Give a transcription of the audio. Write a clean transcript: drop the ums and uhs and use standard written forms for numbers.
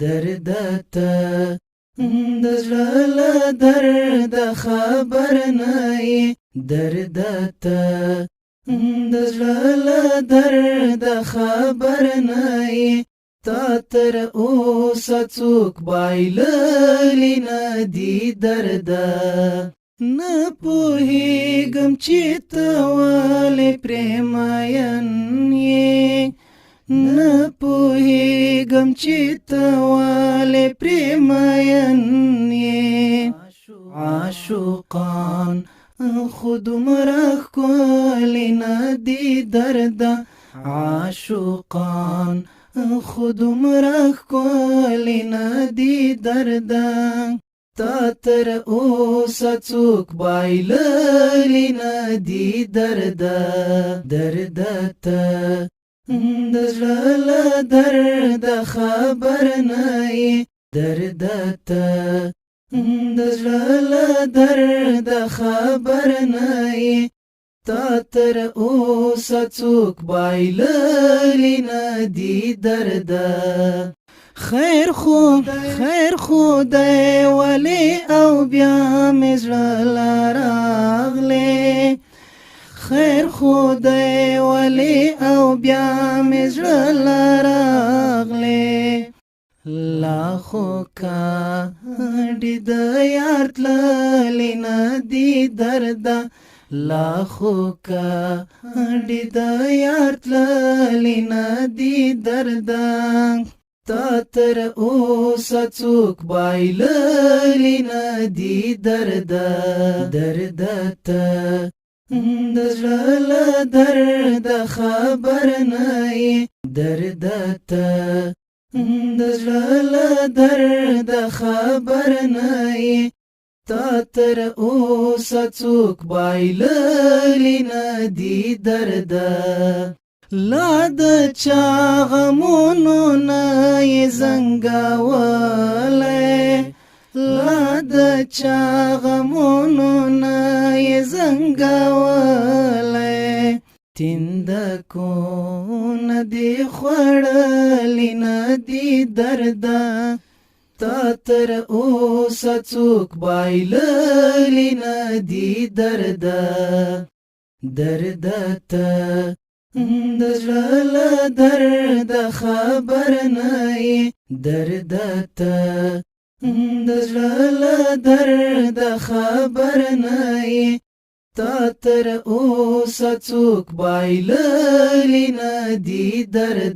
درد ته د زړه له درد خبر نه یې درد ته د زړه له درد خبر نه یې تا تر اوسه څوک بایللی نه دي درده نه پوهېږم چې ته ولې پرې مین یې نه پوهېږم چې ته ولې پرې مین یې عاشقان خو دومره ښکلي نه دي درده عاشقان خو دومره ښکلي نه دي درده تا تر اوسه څوک بایللی نه دي درده درده ته د زړه له درده خبر نه یې درده ته د زړه له درده خبر نه یې تا تر اوسه څوک بایللی نه دي درده خیر خو دی ولې او بیا مې زړه راغلی خیر خو دی ولې او بیا مې زړه راغلی لا خو کاڼډې د یار تللی نه دي درده لا خو کاڼډې د یار تللی نه دي درده تا تر اوسه څوک بایللی نه دي درده درده ته د زړه له درده خبر نه یې درده ته د زړه له درده خبر نه یې تا تر اوسه څوک بایللی نه دي درده لا د چا غمونو نه یې زنګولی لا د چا غمونو نه یې زنګولی تندکونه دې خوړلی نه دي درده تا تر اوسه څوک بایللی نه دي درده درده ته د زړه له درده خبر نه یې درده ته د زړه له درده خبر نه یې تا تر اوسه څوک بایللی نه دي درده